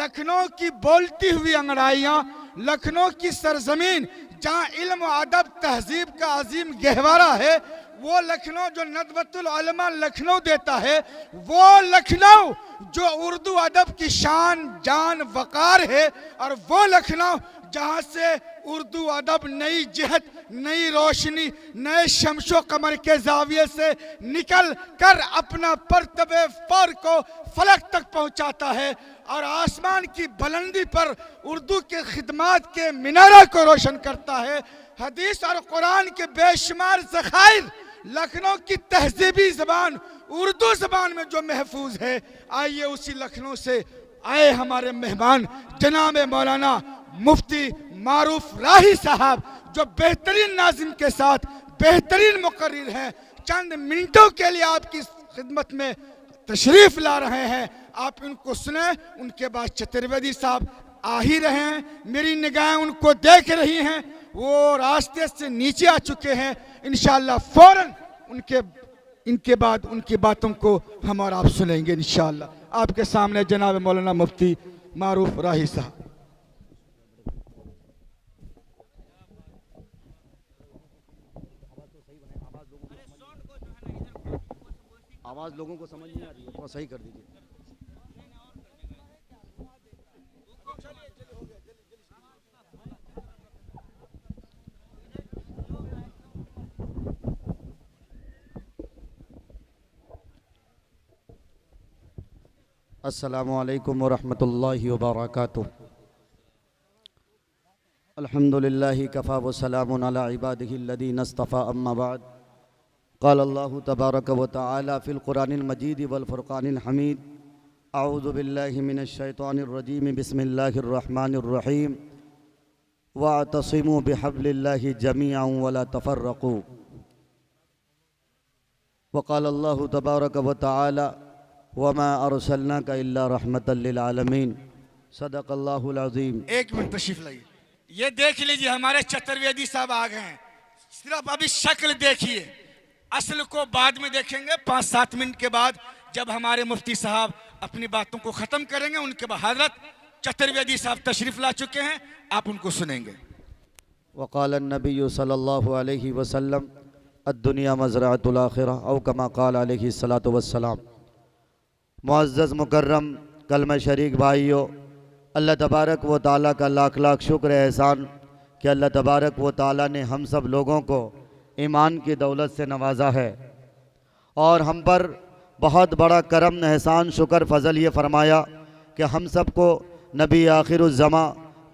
लखनऊ की बोलती हुई अंगड़ाइयाँ, लखनऊ की सरजमीन जहाँ इल्म व अदब तहजीब का अजीम गहवारा है, वो लखनऊ जो नदवतुल उलमा लखनऊ देता है, वो लखनऊ जो उर्दू अदब की शान जान वकार है, और वो लखनऊ जहाँ से उर्दू अदब नई जिहत, नई रोशनी, नए शमशो कमर के जाविये से निकल कर अपना परतबे फर को फलक तक पहुँचाता है, और आसमान की बुलंदी पर उर्दू के खिदमात के मीनारा को रोशन करता है। हदीस और कुरान के बेशुमार ज़खायर लखनऊ की तहजीबी ज़बान उर्दू ज़बान में जो महफूज है। आइए उसी लखनऊ से आए हमारे मेहमान जनाब मौलाना मुफ्ती मारूफ राही साहब, जो बेहतरीन नाज़िम के साथ बेहतरीन मुकर्रिर हैं, चंद मिनटों के लिए आपकी खिदमत में तशरीफ़ ला रहे हैं। आप इनको सुने, उनके बाद चतुर्वेदी साहब आ ही रहे हैं, मेरी निगाहें उनको देख रही हैं, वो रास्ते से नीचे आ चुके हैं। इंशाअल्लाह फौरन इनके बाद उनकी बातों को हम और आप सुनेंगे इंशाअल्लाह। आपके सामने जनाब मौलाना मुफ्ती मारूफ राही साहब। आवाज़ लोगों को समझ नहीं आ रही है, थोड़ा सही कर दीजिए। अस्सलामु अलैकुम वरहमतुल्लाहि वबरकातुहू। अल्हम्दुलिल्लाहि कफ़ा व सलामुन अला इबादिहिल्लज़ीना इस्तफ़ा, अम्मा बाद। क़ाल अल्लाहु तबारक व तआला फ़िल क़ुरानिल मजीद वल फ़ुरक़ानिल हमीद। अऊज़ु बिल्लाहि मिनश शैतानिर रजीम, बिस्मिल्लाहिर रहमानिर रहीम। वअतसिमू बिहब्लिल्लाहि जमीअन वला तफ़र्रक़ू। व क़ाल अल्लाहु तबारक व तआला वमा अरसलनाका इल्ला रहमतल लिल आलमीन। सदक़ल्लाहुल अज़ीम। एक मिनट तशरीफ लाइए, ये देख लीजिए हमारे चतुर्वेदी साहब आ गए हैं। सिर्फ अभी शक्ल देखिए, असल को बाद में देखेंगे 5-7 मिनट के बाद, जब हमारे मुफ्ती साहब अपनी बातों को ख़त्म करेंगे। उनके बाद हज़रत चतुर्वेदी साहब तशरीफ़ ला चुके हैं, आप उनको सुनेंगे। वक़ाल नबी सल्लल्लाहु अलैहि वसल्लम अद्दुनिया मज़रअतुल आखिरह औ कमा क़ाल अलैहि सलातु वस्सलाम। मुअज़्ज़ज़ मुकर्रम कलमा शरीक भाइयों, अल्लाह तबारक व तआला का लाख लाख शुक्र एहसान कि अल्लाह तबारक व तआला ने हम सब लोगों को ईमान की दौलत से नवाजा है, और हम पर बहुत बड़ा करम एहसान शुक्र फ़ज़ल ये फ़रमाया कि हम सब को नबी आखिरुज़्ज़मा,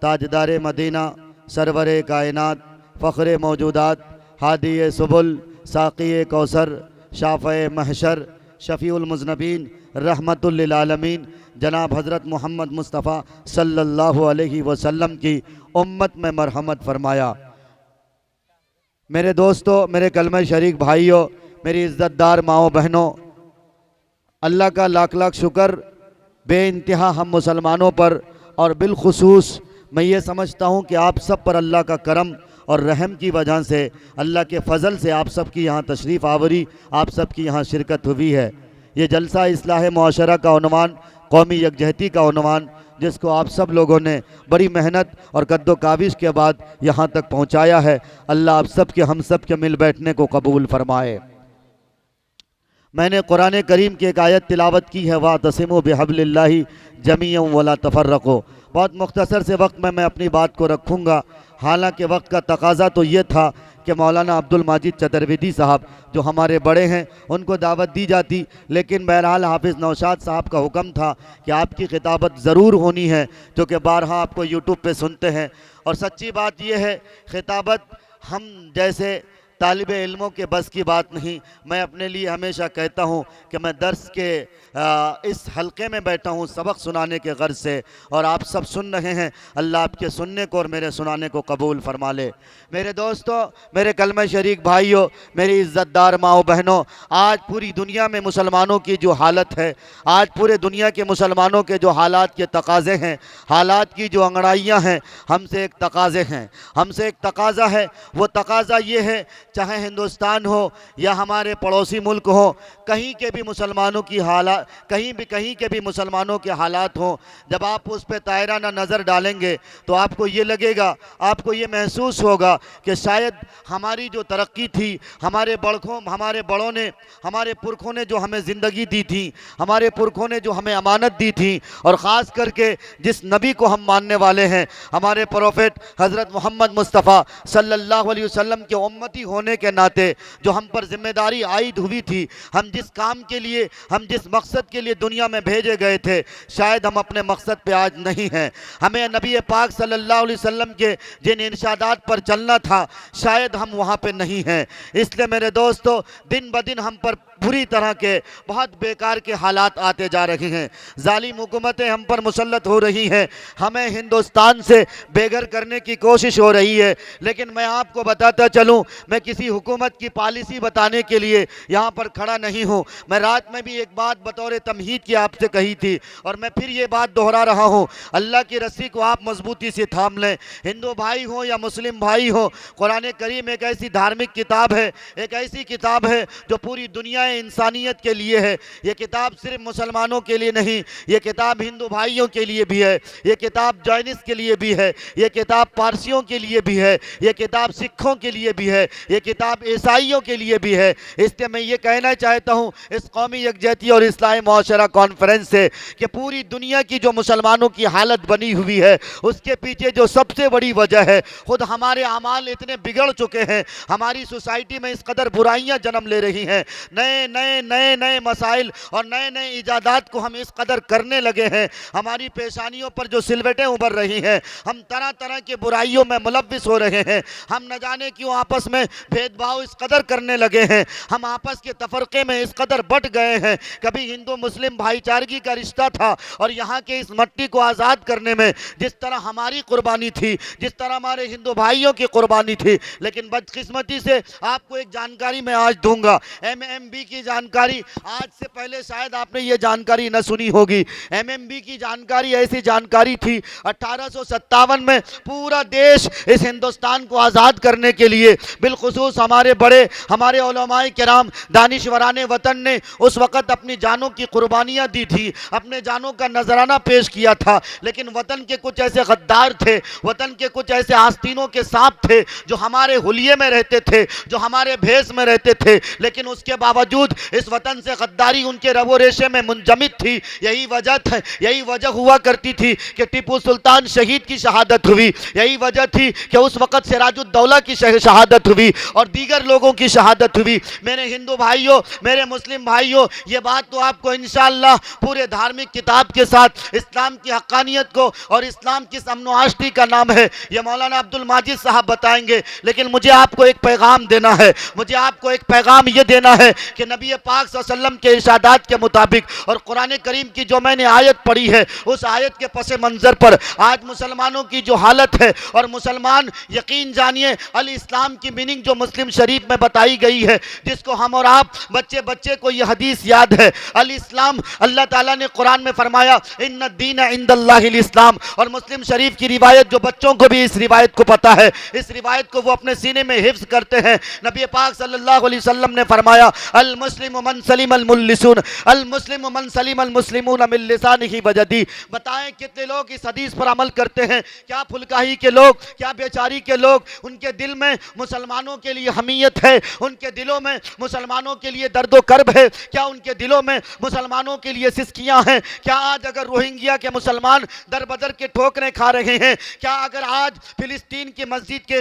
ताजदार मदीना, सरवर कायनात, फ़ख्र मौजूदात, हादी सुबुल, साक़ी कौसर, शाफ़े महशर, शफ़ीउल मुज़नबीन, रहमतुल लिल आलमीन जनाब हज़रत मोहम्मद मुस्तफ़ा सल्लल्लाहु अलैहि वसल्लम की उम्मत में मरहमत फ़रमाया। मेरे दोस्तों, मेरे कलमा शरीक भाइयों, मेरी इज़्ज़तदार माओ बहनों, अल्लाह का लाख लाख शुक्र बेइंतहा हम मुसलमानों पर, और बिलखुसूस मैं ये समझता हूँ कि आप सब पर अल्लाह का करम और रहम की वजह से, अल्लाह के फ़ज़ल से आप सब की यहाँ तशरीफ़ आवरी, आप सब की यहाँ शिरकत हुई है। ये जलसा इस्लाह मुआशरा का उन्वान, कौमी यकजहती का उन्वान, जिसको आप सब लोगों ने बड़ी मेहनत और कद्दो काविश के बाद यहाँ तक पहुँचाया है। अल्लाह आप सब के, हम सब के मिल बैठने को कबूल फ़रमाए। मैंने कुरान करीम की एक आयत तिलावत की है, वातसिमू बिहब्लिल्लाहि जमीअन वला तफ़र्रक़ू। बहुत मुख्तसर से वक्त में मैं अपनी बात को रखूँगा, हालांकि वक्त का तकाज़ा तो ये था कि मौलाना अब्दुल माजिद चतुर्वेदी साहब जो हमारे बड़े हैं उनको दावत दी जाती, लेकिन बहरहाल हाफिज़ नौशाद साहब का हुक्म था कि आपकी खिताबत ज़रूर होनी है, जो कि बारहा आपको यूट्यूब पे सुनते हैं। और सच्ची बात यह है, खिताबत हम जैसे तालिब इल्मों के बस की बात नहीं। मैं अपने लिए हमेशा कहता हूँ कि मैं दर्स के इस हलक़े में बैठा हूँ सबक सुनाने के गर्ज से, और आप सब सुन रहे हैं। अल्लाह आपके सुनने को और मेरे सुनाने को कबूल फरमा ले। मेरे दोस्तों, मेरे कलमा शरीक भाइयों, मेरी इज़्ज़तदार माओ बहनों, आज पूरी दुनिया में मुसलमानों की जो हालत है, आज पूरे दुनिया के मुसलमानों के जो हालात के तकाज़े हैं, हालात की जो अंगड़ाइयाँ हैं, हमसे एक तकाज़े हैं, हमसे एक तकाज़ा है। वो तकाज़ा ये है चाहे हिंदुस्तान हो या हमारे पड़ोसी मुल्क हो, कहीं के भी मुसलमानों की हालात, कहीं के भी मुसलमानों के हालात हों, जब आप उस पर तायराना नज़र डालेंगे तो आपको ये लगेगा, आपको ये महसूस होगा कि शायद हमारी जो तरक्की थी, हमारे बड़ों ने, हमारे पुरखों ने जो हमें ज़िंदगी दी थी, हमारे पुरखों ने जो हमें अमानत दी थी, और ख़ास करके जिस नबी को हम मानने वाले हैं, हमारे प्रोफेट हज़रत मोहम्मद मुस्तफ़ा सल्लल्लाहु अलैहि वसल्लम के उम्मती होने के नाते जो हम पर जिम्मेदारी आयद हुई थी, हम जिस काम के लिए, हम जिस मकसद के लिए दुनिया में भेजे गए थे, शायद हम अपने मकसद पे आज नहीं हैं। हमें नबी पाक सल्लल्लाहु अलैहि वसल्लम के जिन इरशादात पर चलना था, शायद हम वहाँ पे नहीं हैं। इसलिए मेरे दोस्तों, दिन ब दिन हम पर बुरी तरह के बहुत बेकार के हालात आते जा रहे हैं। जालिम हुकूमतें हम पर मुसल्लत हो रही हैं, हमें हिंदुस्तान से बेघर करने की कोशिश हो रही है। लेकिन मैं आपको बताता चलूं, मैं किसी हुकूमत की पॉलिसी बताने के लिए यहाँ पर खड़ा नहीं हूँ। मैं रात में भी एक बात बतौर तमहीद की आपसे कही थी, और मैं फिर ये बात दोहरा रहा हूँ, अल्लाह की रस्सी को आप मजबूती से थाम लें। हिंदू भाई हो या मुस्लिम भाई हो, कुरान करीम एक ऐसी धार्मिक किताब है, एक ऐसी किताब है जो पूरी दुनिया इंसानियत के लिए है। ये किताब सिर्फ मुसलमानों के लिए नहीं, ये किताब हिंदू भाइयों के लिए भी है, ये किताब जैनिस्ट के लिए भी है, ये किताब पारसियों के लिए भी है, ये किताब सिखों के लिए भी है, ये किताब ईसाइयों के लिए भी है। इसलिए मैं ये कहना चाहता हूँ इस कौमी यकजहती और इस्लामी मुआशरा कॉन्फ्रेंस से कि पूरी दुनिया की जो मुसलमानों की हालत बनी हुई है, उसके पीछे जो सबसे बड़ी वजह है, खुद हमारे अमाल इतने बिगड़ चुके हैं, हमारी सोसाइटी में इस कदर बुराइयां जन्म ले रही हैं, नए नए नए नए मसाइल और नए नए इजादात को हम इस कदर करने लगे हैं, हमारी पेशानियों पर जो सिलवटें उभर रही हैं, हम तरह तरह के बुराइयों में मुलव्विस हो रहे हैं, हम न जाने क्यों आपस में भेदभाव इस कदर करने लगे हैं, हम आपस के तफरके में इस कदर बट गए हैं। कभी हिंदू मुस्लिम भाईचारगी का रिश्ता था, और यहाँ के इस मट्टी को आज़ाद करने में जिस तरह हमारी कुर्बानी थी, जिस तरह हमारे हिंदू भाइयों की कुर्बानी थी, लेकिन बदकिस्मती से आपको एक जानकारी मैं आज दूंगा, MMB की जानकारी, आज से पहले शायद आपने ये जानकारी न सुनी होगी। MMB की जानकारी ऐसी जानकारी थी, 1857 में पूरा देश इस हिंदुस्तान को आज़ाद करने के लिए, बिलखुसूस हमारे बड़े, हमारे उलमाए किराम, दानिशवराने वतन ने उस वक़्त अपनी जानों की कुर्बानियाँ दी थी, अपने जानों का नजराना पेश किया था। लेकिन वतन के कुछ ऐसे गद्दार थे, वतन के कुछ ऐसे आस्तीनों के सांप थे जो हमारे हुलिये में रहते थे, जो हमारे भेस में रहते थे, लेकिन उसके बावजूद इस वतन से गद्दारी उनके रवो रेशे में मुंजमिद थी। यही वजह हुआ करती थी कि टीपू सुल्तान शहीद की शहादत हुई, यही वजह थी कि उस वक़्त सिराजुद्दौला की शहादत हुई और दीगर लोगों की शहादत हुई। मेरे हिंदू भाइयों, मेरे मुस्लिम भाइयों, ये बात तो आपको इंशाअल्लाह पूरे धार्मिक किताब के साथ इस्लाम की हक्कानियत को और इस्लाम की अमन का नाम है, ये मौलाना अब्दुल माजिद साहब बताएंगे। लेकिन मुझे आपको एक पैगाम देना है, मुझे आपको एक पैगाम ये देना है कि नबी पाक सल्लल्लाहु अलैहि वसल्लम के इरशादात के मुताबिक और कुरान करीम की जो मैंने आयत पढ़ी है, उस आयत के पस मंज़र पर आज मुसलमानों की जो हालत है, और मुसलमान यकीन जानिए अल इस्लाम की मीनिंग जो मुस्लिम शरीफ में बताई गई है, जिसको हम और आप बच्चे बच्चे को यह हदीस याद है, अल इस्लाम, अल्लाह ताला ने कुरान में फरमाया इन्ना दीन इंदल्लाहिल इस्लाम, और मुस्लिम शरीफ की रिवायत जो बच्चों को भी इस रिवायत को पता है, इस रिवायत को वो अपने सीने में हिफ्ज करते हैं। नबी पाक सल्लल्लाहु अलैहि वसल्लम ने फरमाया अल मुस्लिम मन सलिम अल मुल्लिसून, अल मुस्लिम मन सलिम अल मुस्लिमून मिन लिसानिही व यदिही। बताएं कितने लोग इस हदीस पर अमल करते हैं? क्या फुलकाही के लोग, क्या बेचारी के लोग, उनके दिल में मुसलमानों के लिए हमीयत है, उनके दिलों में मुसलमानों के लिए दर्दो कर्ब है, क्या उनके दिलों में मुसलमानों के लिए सिस्कियां हैं? क्या आज अगर रोहिंग्या के मुसलमान दर बदर के ठोकरें खा रहे हैं, क्या अगर आज फिलिस्तीन की मस्जिद के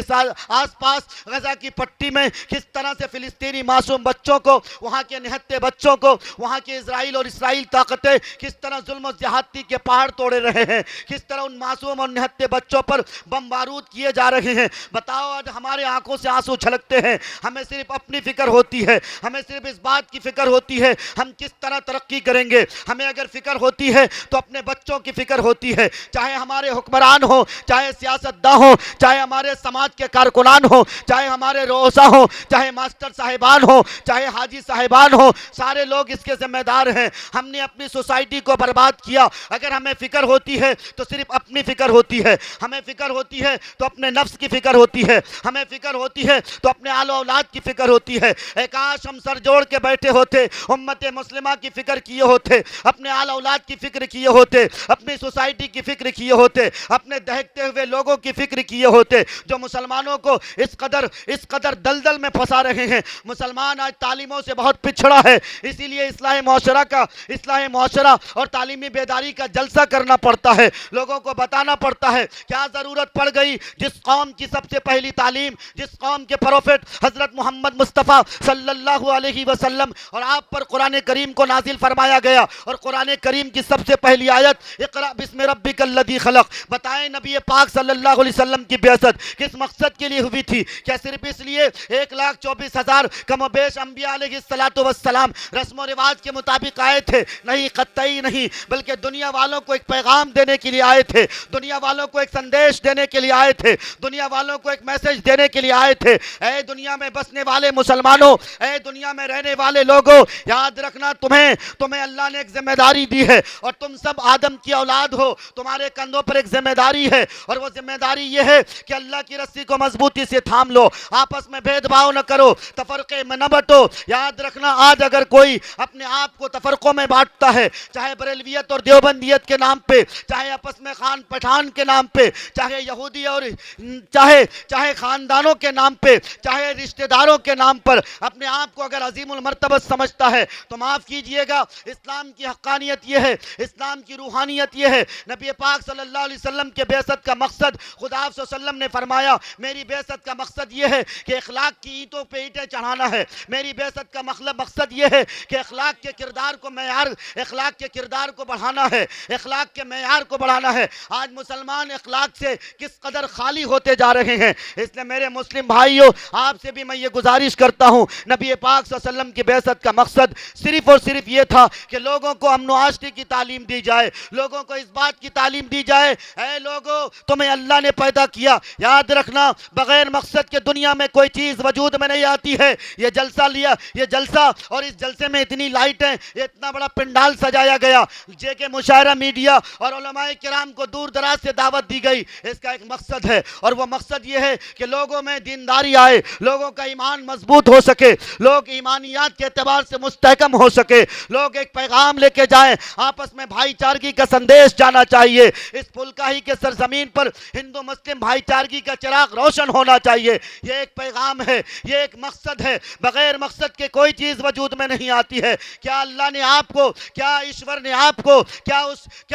आसपास गजा की पट्टी में किस तरह से फिलिस्तीनी मासूम बच्चों को, वहाँ के निहत्ते बच्चों को, वहाँ के इजराइल और इसराइल ताकतें किस तरह जुल्म और ज़्यादती के पहाड़ तोड़े रहे हैं, किस तरह उन मासूम और निहत्ते बच्चों पर बम बारूद किए जा रहे हैं। बताओ आज हमारे आंखों से आंसू छलकते हैं, हमें सिर्फ अपनी फिक्र होती है, हमें सिर्फ इस बात की फिक्र होती है हम किस तरह तरक्की करेंगे। हमें अगर फिक्र होती है तो अपने बच्चों की फिक्र होती है, चाहे हमारे हुक्मरान हो, चाहे सियासतदां हो, चाहे हमारे समाज के कारकुनान हो, चाहे हमारे रोसा हो, चाहे मास्टर साहिबान हो, चाहे हाजी साहिबान हो, सारे लोग इसके जिम्मेदार हैं। हमने अपनी सोसाइटी को बर्बाद किया। अगर हमें फिक्र होती है तो सिर्फ अपनी फिक्र होती है, हमें फिक्र होती है तो अपने नफ्स की फिक्र होती है, हमें फिक्र होती है तो अपने आलो औलाद की फिक्र होती है। काश हम सर जोड़ के बैठे होते, उम्मत मुस्लिमा की फिक्र किए होते, अपने आलो औलाद की फिक्र किए होते, अपनी सोसाइटी की फिक्र किए होते, अपने दहकते हुए लोगों की फिक्र किए होते जो मुसलमानों को इस कदर दलदल में फंसा रहे हैं। मुसलमान आज तालीमों से बहुत पिछड़ा है, इसीलिए इस्लाही मुआशरा और तालीमी बेदारी का जलसा करना पड़ता है। लोगों को बताना पड़ता है क्या ज़रूरत पड़ गई। जिस कौम की सबसे पहली तालीम, जिस कौम के प्रोफेट हज़रत मोहम्मद मुस्तफ़ा सल्लल्लाहु अलैहि वसल्लम और आप पर कुरान करीम को नाजिल फरमाया गया, और कुरान करीम की सबसे पहली आयत इक़रा बिस्मि रब्बिकल लज़ी खलक़। बताएं नबी पाक सल्लल्लाहु अलैहि वसल्लम की बिअसत किस मकसद के लिए हुई थी? क्या सिर्फ इसलिए 1,24,000 कमोबेश अंबिया अलैहिस्सलातु वस्सलाम रस्म रिवाज के मुताबिक आए थे? नहीं, कतई नहीं, बल्कि दुनिया वालों को एक पैगाम देने के लिए आए थे, दुनिया वालों को एक संदेश देने के लिए आए थे, दुनिया वालों को एक मैसेज देने के लिए आए थे। ऐ दुनिया में बसने वाले मुसलमानों, ऐ दुनिया में रहने वाले लोगों, याद रखना तुम्हें अल्लाह ने एक जिम्मेदारी दी है, और तुम सब आदम की औलाद हो। तुम्हारे कंधों पर एक जिम्मेदारी है, और वो जिम्मेदारी ये है कि अल्लाह की रस्सी को मजबूती से थाम लो, आपस में भेदभाव न करो, तफरके में न बटो। याद रखना, आज अगर कोई अपने आप को तफरकों में बांटता है, चाहे बरेलवियत और देवबंदियत के नाम पे, चाहे आपस में खान पठान के नाम पे, चाहे यहूदी और चाहे खानदानों के नाम पे, चाहे रिश्तेदारों के नाम पर अपने आप को अगर अजीमुल मर्तबत समझता है, तो माफ कीजिएगा, इस्लाम की हक्कानियत ये है, इस्लाम की रूहानियत ये है। नबी पाक सल्लल्लाहु अलैहि वसल्लम के बेअसत का मकसद, खुदा सल्लल्लाहु अलैहि वसल्लम ने फरमाया, मेरी बेअसत का मकसद ये है कि अखलाक की ईंटों पे ईंटें चढ़ाना है। मेरी बेअसत का मकसद ये है कि अखलाक के किरदार को बढ़ाना है, अखलाक के मेयार को बढ़ाना है। आज मुसलमान अखलाक से किस कदर खाली होते जा रहे हैं। इसलिए मेरे मुस्लिम भाइयों, आपसे भी मैं ये गुजारिश करता हूँ, नबी पाक सल्लल्लाहु अलैहि वसल्लम की बेअसत का मकसद सिर्फ और सिर्फ ये था कि लोगों को अमन आशती की तालीम दी जाए, लोगों को इस बात की तालीम दी जाए, ऐ लोगों, तुम्हें अल्लाह ने पैदा किया। याद रखना, बगैर मकसद के दुनिया में कोई चीज़ वजूद में नहीं आती है। ये जलसा और इस जलसे में इतनी लाइटें, इतना बड़ा पंडाल सजाया गया, जेके मुशायरा मीडिया और उलमाए किराम को दूर दराज से दावत दी गई। इसका एक मकसद है, और वह मकसद ये है कि लोगों में दीनदारी आए, लोगों का ईमान मजबूत हो सके, लोग ईमानियात के एतबार से मुस्तहकम हो सके, लोग एक पैगाम लेके जाएं, आपस में भाईचारगी का संदेश जाना चाहिए। इस फुलकाही के सरजमीन पर हिंदू मुस्लिम भाईचारगी का चिराग रोशन होना चाहिए। ये एक पैगाम है, ये एक मकसद है। बगैर मकसद के कोई चीज़ वजूद में नहीं आती है। क्या अल्लाह ने आपको, क्या ईश्वर ने आपको, क्या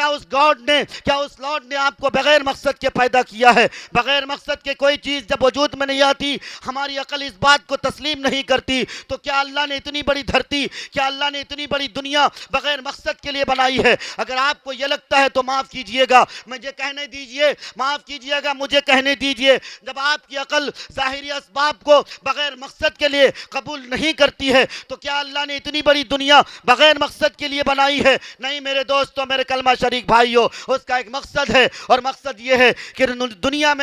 उस गॉड ने, क्या उस लॉर्ड ने आपको बगैर मकसद के पैदा किया है? बगैर मकसद के कोई चीज़ जब वजूद में नहीं आती, हमारी अकल इस बात को तस्लीम नहीं करती, तो क्या अल्लाह ने इतनी बड़ी धरती, क्या अल्लाह ने इतनी बड़ी दुनिया बगैर मकसद के लिए बनाई है? अगर आपको यह लगता है तो माफ़ कीजिएगा, मुझे कहने दीजिए, माफ़ कीजिएगा, मुझे कहने दीजिए, जब आपकी अकल ज़ाहिरी असबाब को बगैर मकसद के लिए कबूल नहीं करती है, तो क्या अल्लाह ने इतनी बड़ी दुनिया बगैर मकसद के लिए बनाई है? नहीं मेरे दोस्तों, मेरे कलमा शरीक भाइयों, उसका एक मकसद है, और मकसद ये है कि दुनिया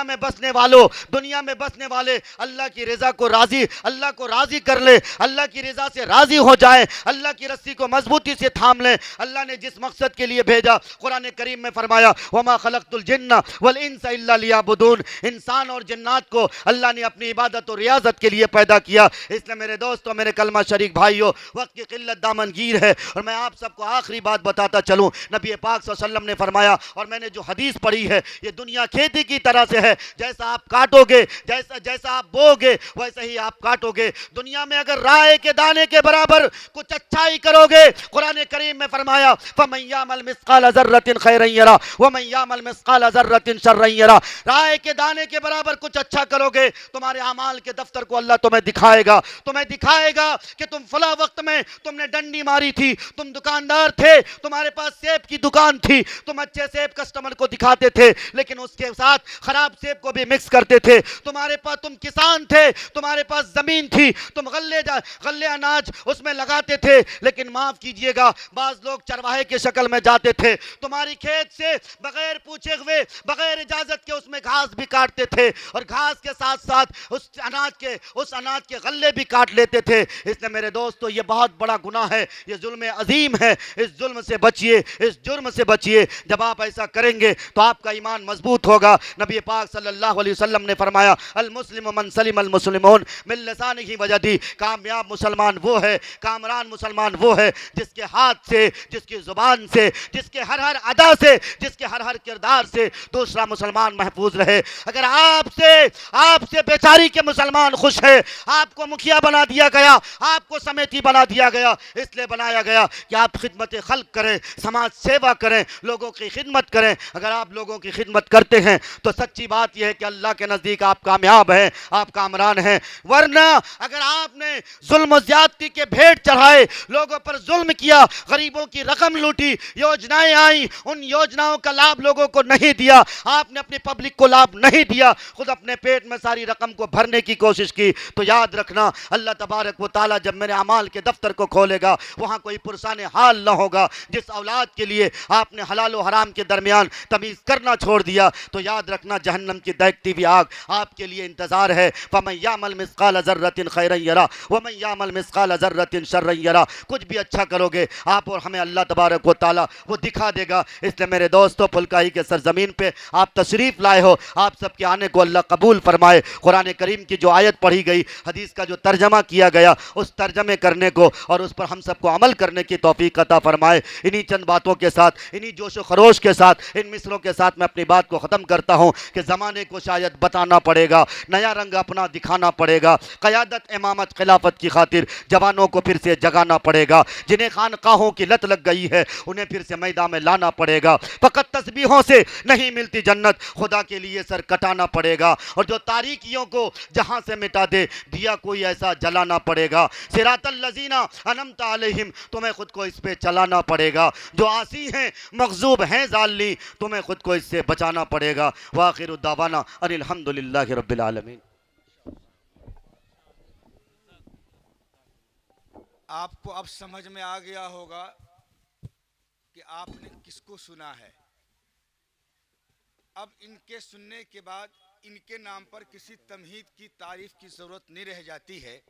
में बसने वाले अल्लाह की रज़ा को राज़ी कर ले, अल्लाह की रज़ा से राज़ी हो जाए, अल्लाह की रस्सी को मजबूती से थाम लें। अल्लाह ने जिस मकसद के लिए भेजा, कुरान करीम में फरमाया, वमा खलक़तुल जिन्ना वल इंसा इल्ला लियाबुदून। इंसान और जिन्नात को अल्लाह ने अपनी इबादत और रियाजत के लिए पैदा किया। इसलिए मेरे दोस्तों, मेरे कलमा शरीक भाइयों, वक्त की किल्लत दामनगीर है, और मैं आप सबको आखिरी बात बताता चलूँ। नबी पाक सल्लल्लाहु अलैहि वसल्लम ने फरमाया, और मैंने जो हदीस पढ़ी है, ये दुनिया खेती की तरह से है, जैसा आप काटोगे, जैसा आप बोगे, वैसे ही आप काटोगे। दुनिया में अगर राय के दाने के बराबर कुछ अच्छाई करोगे, कुरान करीम में फरमाया, फमन यामल मिस्काल ज़र्रतिन खैरन यरा व मन यामल मिस्काल ज़र्रतिन शर्रन यरा। राय के दाने के बराबर कुछ अच्छा करोगे, तुम्हारे अमाल के दफ्तर को अल्लाह तुम्हें दिखाएगा कि तुम फला वक्त में तुमने डंडी मारी थी, तुम दुकानदार थे, तुम्हारे पास सेब की दुकान थी, तुम अच्छे सेब कस्टमर को दिखाते थे, लेकिन उसके साथ खराब सेब को भी मिक्स करते थे। तुम किसान थे, तुम्हारे पास जमीन थी, तुम गल्ले अनाज उसमें लगाते थे, लेकिन माफ कीजिएगा, बाज लोग चरवाहे के शक्ल में जाते थे, तुम्हारी खेत से बगैर पूछे हुए, बगैर इजाजत के उसमें घास भी काटते थे, और घास के साथ साथ उस अनाज के गल्ले भी काट लेते करते थे। इसलिए मेरे दोस्तों ये बहुत बड़ा गुनाह है, ये जुल्म अजीम है। इस जुल्म से बचिए, इस जुर्म से बचिए। जब आप ऐसा करेंगे तो आपका ईमान मजबूत होगा। नबी पाक सल्लल्लाहु अलैहि वसल्लम ने फरमाया, अल मुस्लिम मन सलिम अल मुस्लिमून मिन लिसानिही व यदिही, कामयाब मुसलमान वो है, कामरान मुसलमान वो है जिसके हाथ से, जिसकी जुबान से, जिसके हर हर अदा से, जिसके हर हर किरदार से दूसरा मुसलमान महफूज रहे। अगर आपसे आपसे बेचारी के मुसलमान खुश है, आपको मुखिया बना दिया गया, आपको समिति बना दिया गया, इसलिए बनाया गया कि आप खिदमत खल्क करें, समाज सेवा करें, लोगों की खिदमत करें। अगर आप लोगों की खिदमत करते हैं तो सच्ची बात यह है कि अल्लाह के नज़दीक आप कामयाब हैं, आप कामरान हैं। वरना अगर आपने जुल्म ज्यादती के भेंट चढ़ाए, लोगों पर जुल्म किया, गरीबों की रकम लूटी, योजनाएं आई, उन योजनाओं का लाभ लोगों को नहीं दिया, आपने अपनी पब्लिक को लाभ नहीं दिया, खुद अपने पेट में सारी रकम को भरने की कोशिश की, तो याद रखना अल्लाह तबारक व ताला जब मेरे अमाल के दफ्तर को खोलेगा वहां कोई पुरसाने हाल न होगा। जिस औलाद के लिए आपने हलाल और हराम के दरमियान तमीज करना छोड़ दिया, तो याद रखना जहन्नम की दहकती हुई आग आपके लिए इंतजार है। फमन यामल मिस्काल ज़र्रतिन खैरन यरा व मन यामल मिस्काल ज़र्रतिन शर्रन यरा। कुछ भी अच्छा करोगे आप और हमें अल्लाह तबारक व ताला वो दिखा देगा। इसलिए मेरे दोस्तों, फुलकाही के सरजमीन पे आप तशरीफ लाए हो, आप सबके आने को अल्लाह कबूल फरमाए। कुरान करीम की जो आयत पढ़ी गई, हदीस का जो तर्जमा किया गया, उस तर्जमे करने को और उस पर हम सबको अमल करने की तौफीक अता फरमाए। इन्हीं चंद बातों के साथ, इन्हीं जोश खरोश के साथ, इन मिसरों के साथ मैं अपनी बात को ख़त्म करता हूँ कि ज़माने को शायद बताना पड़ेगा, नया रंग अपना दिखाना पड़ेगा। क़यादत इमामत खिलाफत की खातिर जवानों को फिर से जगाना पड़ेगा। जिन्हें खानकाहों की लत लग गई है उन्हें फिर से मैदान में लाना पड़ेगा। फ़कत तस्बीहों से नहीं मिलती जन्नत, खुदा के लिए सर कटाना पड़ेगा। और जो तारीकियों को जहाँ से मिटा दे, दिया कोई ऐसा जलाना पड़ेगा। सिरातल लज़ीना अनअमता अलैहिम, तुम्हें खुद को इस पे चलाना पड़ेगा। जो आसी हैं, मग़ज़ूब हैं, ज़ालिम, तुम्हें खुद को इससे बचाना पड़ेगा। वाखिरु दावाना अनिल हम्दुलिल्लाहि रब्बिल आलमीन। आपको अब समझ में आ गया होगा कि आपने किसको सुना है। अब इनके सुनने के बाद इनके नाम पर किसी तमहीद की तारीफ की ज़रूरत नहीं रह जाती है।